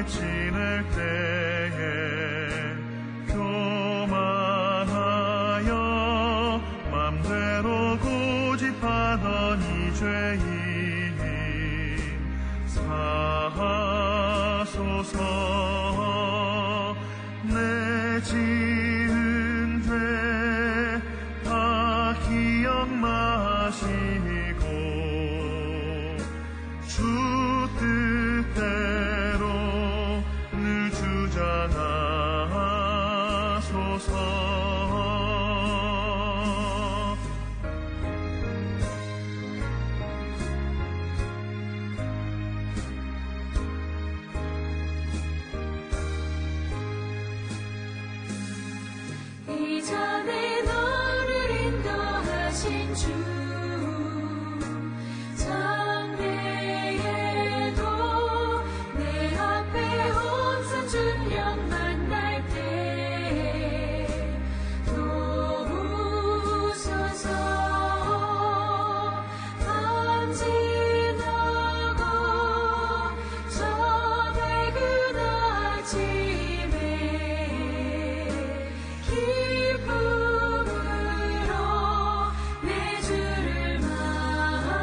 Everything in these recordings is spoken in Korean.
지낼 때에 교만하여 맘대로 고집하던 이 죄인 사하소서. 내 지은 죄 다 기억 마시고 주 뜻대로 늘 주장하소서. 이전에 너를 인도하신 주 장래에도 내 앞에 온산 준령 만날 때 도우소서. 밤 지나고 저 밝은 아침에 기쁨으로 내 주를 만나리.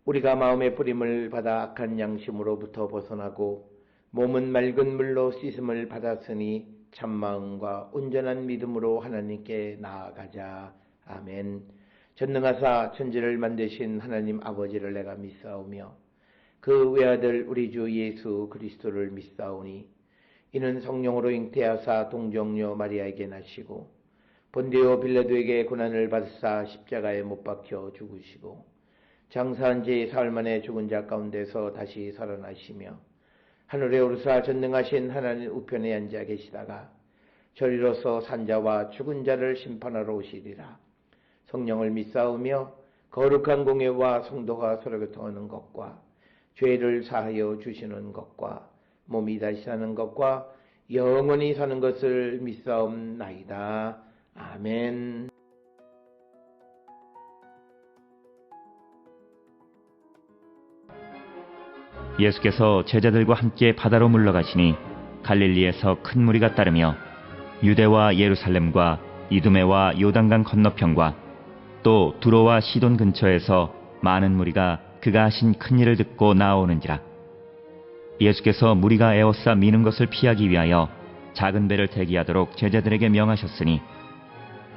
우리가 마음의 뿌림을 받아 악한 양심으로부터 벗어나고 몸은 맑은 물로 씻음을 받았으니 참마음과 온전한 믿음으로 하나님께 나아가자. 아멘. 전능하사 천지를 만드신 하나님 아버지를 내가 믿사오며 그 외아들 우리 주 예수 그리스도를 믿사오니 이는 성령으로 잉태하사 동정녀 마리아에게 나시고 본디오 빌라도에게 고난을 받으사 십자가에 못 박혀 죽으시고 장사한 지 사흘 만에 죽은 자 가운데서 다시 살아나시며 하늘에 오르사 전능하신 하나님 우편에 앉아 계시다가 저리로서 산자와 죽은 자를 심판하러 오시리라. 성령을 믿사오며 거룩한 공예와 성도가 서로 교통하는 것과 죄를 사하여 주시는 것과 몸이 다시 사는 것과 영원히 사는 것을 믿사옵나이다. 아멘. 예수께서 제자들과 함께 바다로 물러가시니 갈릴리에서 큰 무리가 따르며 유대와 예루살렘과 이두메와 요단강 건너편과 또 두로와 시돈 근처에서 많은 무리가 그가 하신 큰 일을 듣고 나아오는지라. 예수께서 무리가 에워싸 미는 것을 피하기 위하여 작은 배를 대기하도록 제자들에게 명하셨으니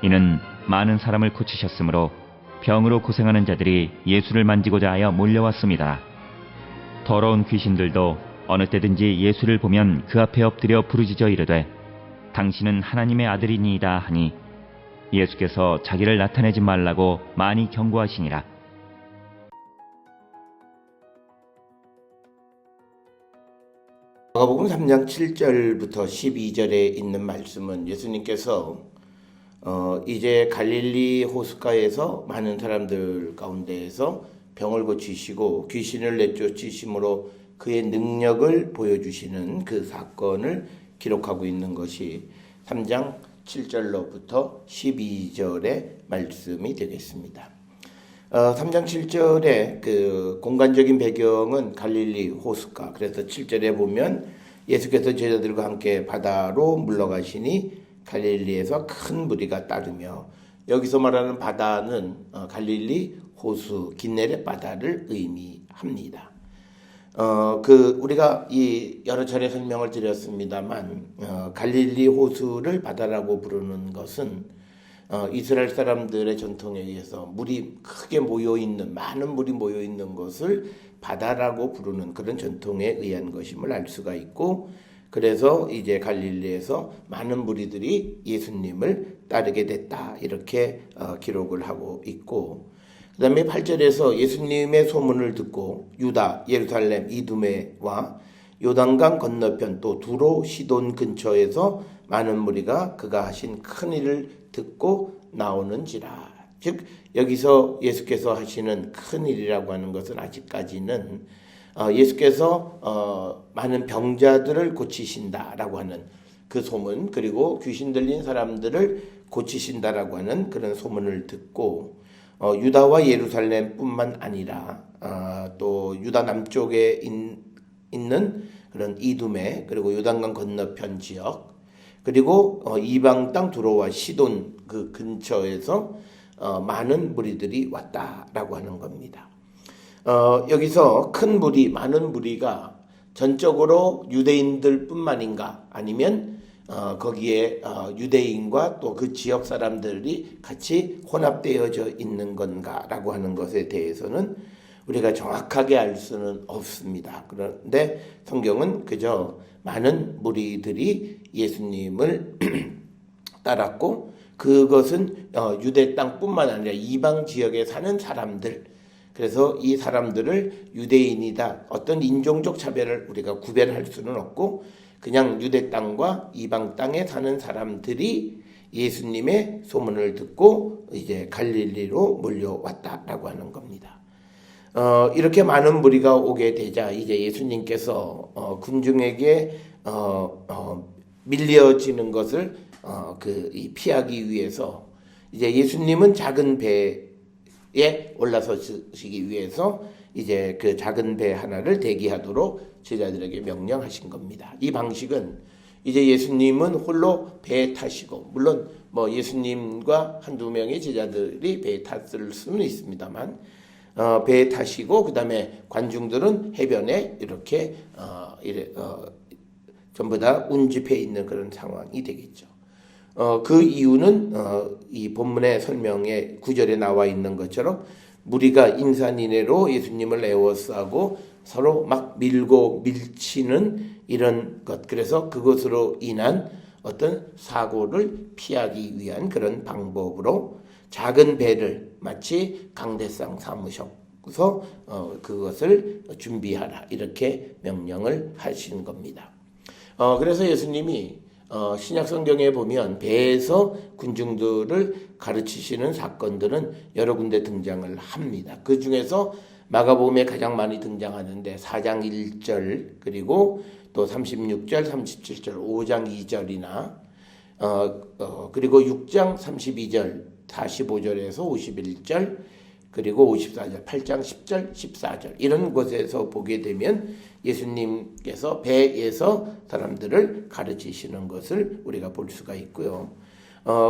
이는 많은 사람을 고치셨으므로 병으로 고생하는 자들이 예수를 만지고자 하여 몰려왔습니다. 더러운 귀신들도 어느 때든지 예수를 보면 그 앞에 엎드려 부르짖어 이르되 당신은 하나님의 아들이니이다 하니 예수께서 자기를 나타내지 말라고 많이 경고하시니라. 마가복음 3장 7절부터 12절에 있는 말씀은 예수님께서 이제 갈릴리 호숫가에서 많은 사람들 가운데에서 병을 고치시고 귀신을 내쫓으심으로 그의 능력을 보여주시는 그 사건을 기록하고 있는 것이 3장 7절로부터 12절의 말씀이 되겠습니다. 3장 7절에 그 공간적인 배경은 갈릴리 호숫가. 그래서 7절에 보면 예수께서 제자들과 함께 바다로 물러가시니 갈릴리에서 큰 무리가 따르며, 여기서 말하는 바다는 갈릴리 호수 긴네렛 바다를 의미합니다. 우리가 여러 차례 설명을 드렸습니다만, 갈릴리 호수를 바다라고 부르는 것은 이스라엘 사람들의 전통에 의해서 물이 크게 모여있는, 많은 물이 모여있는 것을 바다라고 부르는 그런 전통에 의한 것임을 알 수가 있고, 그래서 이제 갈릴리에서 많은 무리들이 예수님을 따르게 됐다, 이렇게 기록을 하고 있고, 그 다음에 8절에서 예수님의 소문을 듣고 유다, 예루살렘, 이두메와 요단강 건너편 또 두로, 시돈 근처에서 많은 무리가 그가 하신 큰 일을 듣고 나오는지라. 즉 여기서 예수께서 하시는 큰 일이라고 하는 것은 아직까지는 예수께서 많은 병자들을 고치신다라고 하는 그 소문, 그리고 귀신 들린 사람들을 고치신다라고 하는 그런 소문을 듣고, 유다와 예루살렘뿐만 아니라 또 유다 남쪽에 있는 그런 이두메, 그리고 요단강 건너편 지역, 그리고 이방 땅 두로와 시돈 그 근처에서 많은 무리들이 왔다라고 하는 겁니다. 여기서 큰 무리, 많은 무리가 전적으로 유대인들뿐만인가, 아니면 거기에 유대인과 또 그 지역 사람들이 같이 혼합되어져 있는 건가라고 하는 것에 대해서는 우리가 정확하게 알 수는 없습니다. 그런데 성경은 그저 많은 무리들이 예수님을 따랐고, 그것은 유대 땅뿐만 아니라 이방 지역에 사는 사람들, 그래서 이 사람들을 유대인이다, 어떤 인종적 차별을 우리가 구별할 수는 없고, 그냥 유대 땅과 이방 땅에 사는 사람들이 예수님의 소문을 듣고 이제 갈릴리로 몰려왔다라고 하는 겁니다. 이렇게 많은 무리가 오게 되자 이제 예수님께서 군중에게 밀려지는 것을 피하기 위해서, 이제 예수님은 작은 배에 올라서시기 위해서 이제 그 작은 배 하나를 대기하도록 제자들에게 명령하신 겁니다. 이 방식은 이제 예수님은 홀로 배에 타시고, 물론 뭐 예수님과 한두 명의 제자들이 배에 탔을 수는 있습니다만, 배에 타시고 그 다음에 관중들은 해변에 이렇게 전부 다 운집해 있는 그런 상황이 되겠죠. 그 이유는 이 본문의 설명에 9절에 나와 있는 것처럼 무리가 인산인해로 예수님을 에워싸고 서로 막 밀고 밀치는 이런 것, 그래서 그것으로 인한 어떤 사고를 피하기 위한 그런 방법으로 작은 배를 마치 강대상 삼으셔서 그것을 준비하라, 이렇게 명령을 하신 겁니다. 그래서 예수님이 신약 성경에 보면 배에서 군중들을 가르치시는 사건들은 여러 군데 등장을 합니다. 그 중에서 마가복음에 가장 많이 등장하는데 4장 1절, 그리고 또 36절, 37절, 5장 2절이나 그리고 6장 32절, 45절에서 51절, 그리고 54절, 8장 10절, 14절 이런 곳에서 보게 되면 예수님께서 배에서 사람들을 가르치시는 것을 우리가 볼 수가 있고요.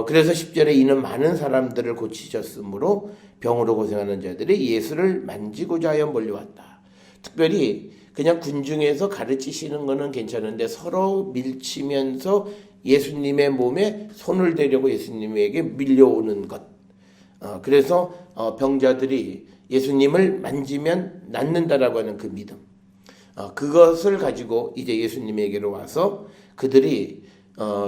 그래서 10절에 이는 많은 사람들을 고치셨으므로 병으로 고생하는 자들이 예수를 만지고자 하여 몰려왔다. 특별히 그냥 군중에서 가르치시는 거는 괜찮은데 서로 밀치면서 예수님의 몸에 손을 대려고 예수님에게 밀려오는 것. 그래서 병자들이 예수님을 만지면 낫는다라고 하는 그 믿음, 그것을 가지고 이제 예수님에게로 와서 그들이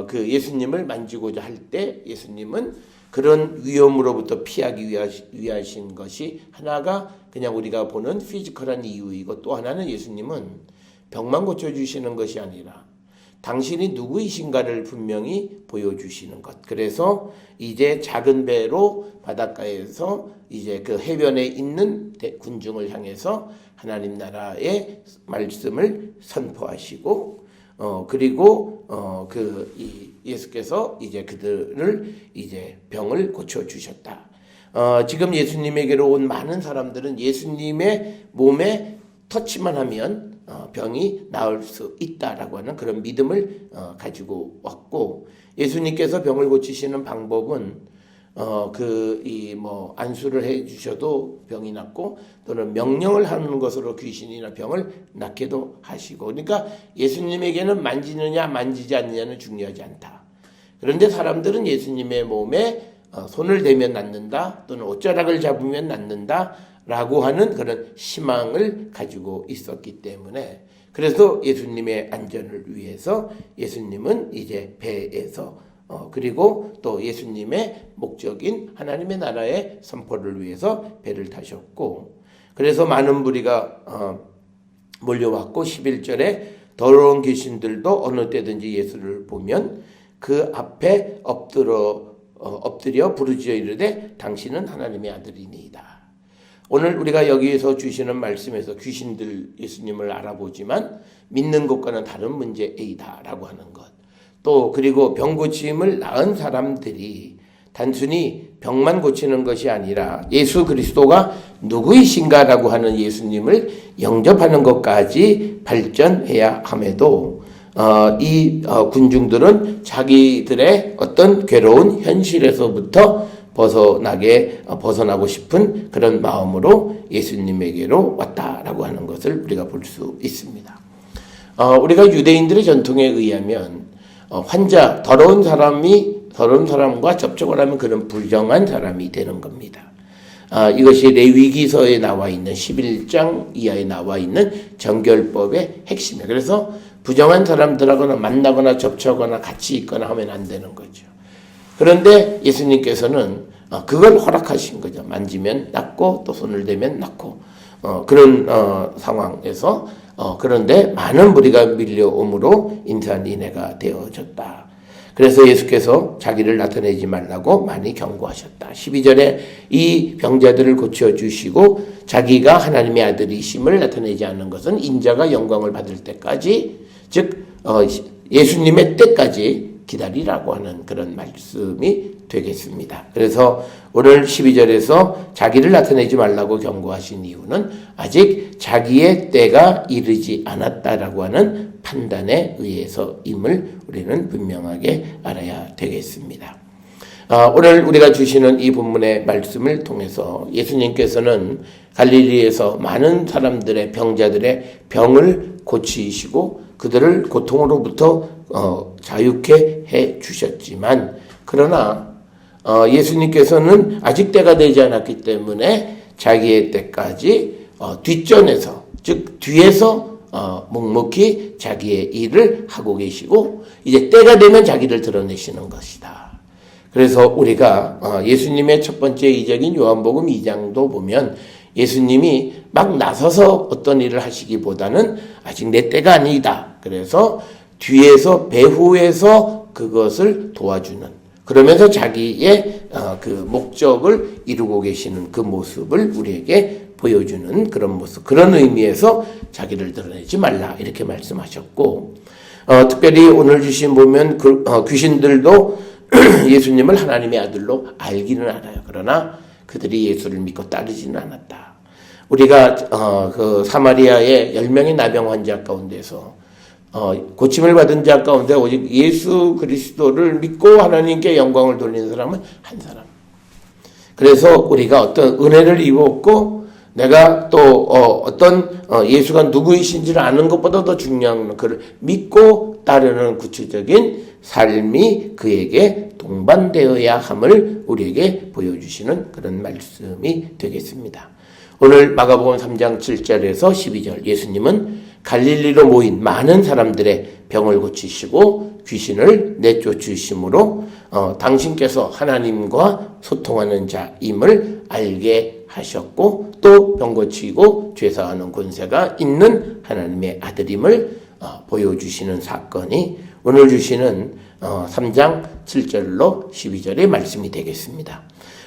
그 예수님을 만지고자 할 때 예수님은 그런 위험으로부터 피하기 위하신 것이 하나가 그냥 우리가 보는 피지컬한 이유이고, 또 하나는 예수님은 병만 고쳐주시는 것이 아니라 당신이 누구이신가를 분명히 보여주시는 것. 그래서 이제 작은 배로 바닷가에서 이제 그 해변에 있는 군중을 향해서 하나님 나라의 말씀을 선포하시고, 그리고 예수께서 이제 그들을 이제 병을 고쳐 주셨다. 지금 예수님에게로 온 많은 사람들은 예수님의 몸에 터치만 하면 병이 나을 수 있다라고 하는 그런 믿음을 가지고 왔고, 예수님께서 병을 고치시는 방법은 안수를 해 주셔도 병이 낫고, 또는 명령을 하는 것으로 귀신이나 병을 낫게도 하시고, 그러니까 예수님에게는 만지느냐 만지지 않느냐는 중요하지 않다. 그런데 사람들은 예수님의 몸에 손을 대면 낫는다, 또는 옷자락을 잡으면 낫는다 라고 하는 그런 희망을 가지고 있었기 때문에, 그래서 예수님의 안전을 위해서 예수님은 이제 배에서 그리고 또 예수님의 목적인 하나님의 나라의 선포를 위해서 배를 타셨고, 그래서 많은 무리가 몰려왔고, 11절에 더러운 귀신들도 어느 때든지 예수를 보면 그 앞에 엎드려 부르짖어 이르되 당신은 하나님의 아들이니이다. 오늘 우리가 여기에서 주시는 말씀에서 귀신들 예수님을 알아보지만 믿는 것과는 다른 문제이다라고 하는 것, 또 그리고 병 고침을 낳은 사람들이 단순히 병만 고치는 것이 아니라 예수 그리스도가 누구이신가라고 하는 예수님을 영접하는 것까지 발전해야 함에도 이 군중들은 자기들의 어떤 괴로운 현실에서부터 벗어나고 싶은 그런 마음으로 예수님에게로 왔다라고 하는 것을 우리가 볼 수 있습니다. 우리가 유대인들의 전통에 의하면 더러운 사람과 접촉을 하면 그런 부정한 사람이 되는 겁니다. 이것이 레위기서에 나와 있는 11장 이하에 나와 있는 정결법의 핵심이에요. 그래서 부정한 사람들하고나 만나거나 접촉하거나 같이 있거나 하면 안 되는 거죠. 그런데 예수님께서는 그걸 허락하신 거죠. 만지면 낫고 또 손을 대면 낫고 그런 상황에서 그런데 많은 무리가 밀려옴으로 인산인해가 되어졌다. 그래서 예수께서 자기를 나타내지 말라고 많이 경고하셨다. 12절에 이 병자들을 고쳐주시고 자기가 하나님의 아들이심을 나타내지 않는 것은 인자가 영광을 받을 때까지, 즉 예수님의 때까지 기다리라고 하는 그런 말씀이 되겠습니다. 그래서 오늘 12절에서 자기를 나타내지 말라고 경고하신 이유는 아직 자기의 때가 이르지 않았다라고 하는 판단에 의해서임을 우리는 분명하게 알아야 되겠습니다. 오늘 우리가 주시는 이 본문의 말씀을 통해서 예수님께서는 갈릴리에서 많은 사람들의 병자들의 병을 고치시고 그들을 고통으로부터 자유케 해 주셨지만, 그러나 예수님께서는 아직 때가 되지 않았기 때문에 자기의 때까지 뒷전에서, 즉 뒤에서 묵묵히 자기의 일을 하고 계시고 이제 때가 되면 자기를 드러내시는 것이다. 그래서 우리가 예수님의 첫 번째 이적인 요한복음 2장도 보면 예수님이 막 나서서 어떤 일을 하시기보다는 아직 내 때가 아니다. 그래서 뒤에서 배후에서 그것을 도와주는, 그러면서 자기의 그 목적을 이루고 계시는 그 모습을 우리에게 보여주는 그런 모습, 그런 의미에서 자기를 드러내지 말라 이렇게 말씀하셨고, 특별히 오늘 주신 보면 귀신들도 예수님을 하나님의 아들로 알기는 알아요. 그러나 그들이 예수를 믿고 따르지는 않았다. 우리가 그 사마리아의 10명의 나병 환자 가운데서 고침을 받은 자 가운데 오직 예수 그리스도를 믿고 하나님께 영광을 돌리는 사람은 한 사람. 그래서 우리가 어떤 은혜를 입었고 내가 또 어떤 예수가 누구이신지를 아는 것보다 더 중요한 건 그를 믿고 따르는 구체적인 삶이 그에게 동반되어야 함을 우리에게 보여주시는 그런 말씀이 되겠습니다. 오늘 마가복음 3장 7절에서 12절, 예수님은 갈릴리로 모인 많은 사람들의 병을 고치시고 귀신을 내쫓으심으로 당신께서 하나님과 소통하는 자임을 알게 하셨고, 또 병 고치고 죄사하는 권세가 있는 하나님의 아들임을 보여주시는 사건이 오늘 주시는 3장 7절로 12절의 말씀이 되겠습니다.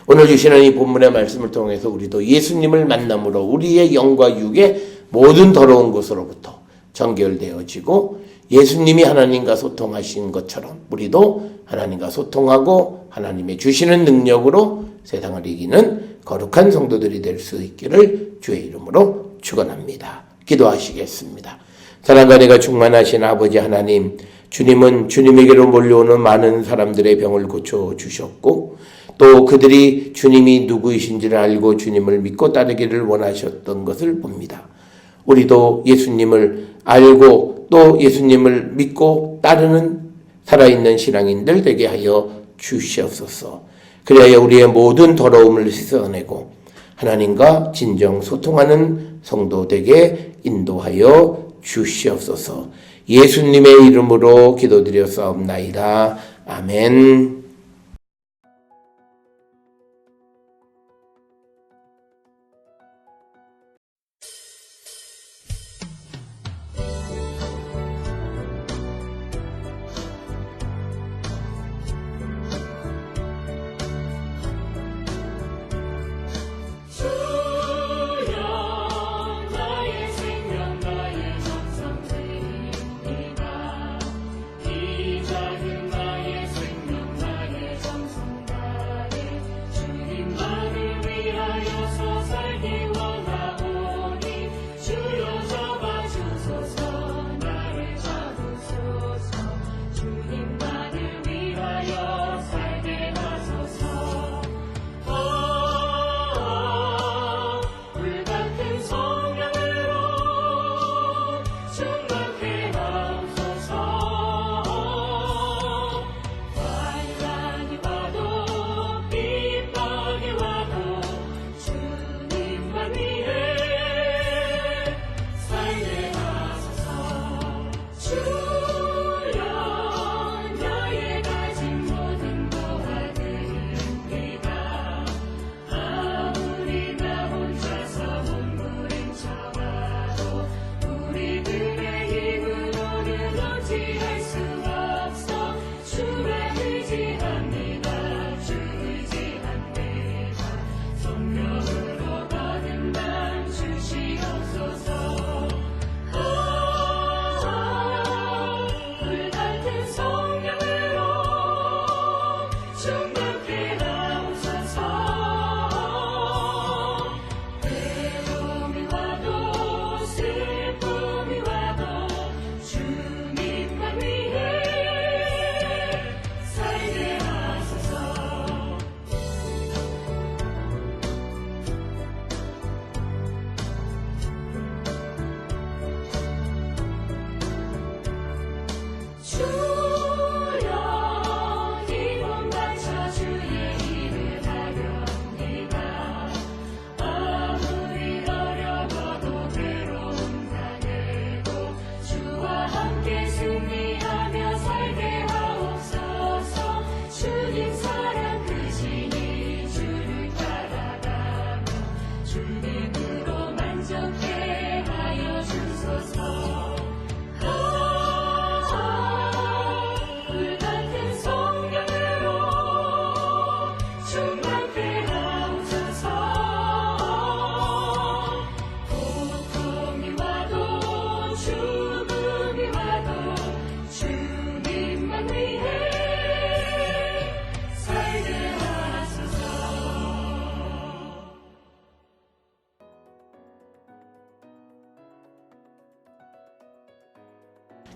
오늘 주시는 이 본문의 말씀을 통해서 우리도 예수님을 만남으로 우리의 영과 육의 모든 더러운 것으로부터 정결되어지고 예수님이 하나님과 소통하신 것처럼 우리도 하나님과 소통하고 하나님의 주시는 능력으로 세상을 이기는 거룩한 성도들이 될 수 있기를 주의 이름으로 축원합니다. 기도하시겠습니다. 사랑과 은혜가 충만하신 아버지 하나님, 주님은 주님에게로 몰려오는 많은 사람들의 병을 고쳐주셨고 또 그들이 주님이 누구이신지를 알고 주님을 믿고 따르기를 원하셨던 것을 봅니다. 우리도 예수님을 알고 또 예수님을 믿고 따르는 살아있는 신앙인들 되게 하여 주시옵소서. 그래야 우리의 모든 더러움을 씻어내고 하나님과 진정 소통하는 성도 되게 인도하여 주시옵소서. 예수님의 이름으로 기도드렸사옵나이다. 아멘.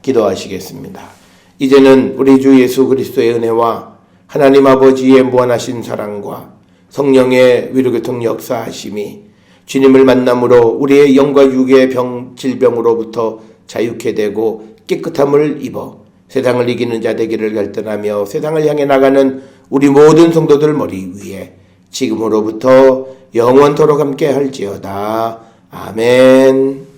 기도하시겠습니다. 이제는 우리 주 예수 그리스도의 은혜와 하나님 아버지의 무한하신 사랑과 성령의 위로교통 역사하심이 주님을 만남으로 우리의 영과 육의 질병으로부터 자유케 되고 깨끗함을 입어 세상을 이기는 자 되기를 결단하며 세상을 향해 나가는 우리 모든 성도들 머리 위에 지금으로부터 영원토록 함께 할지어다. 아멘.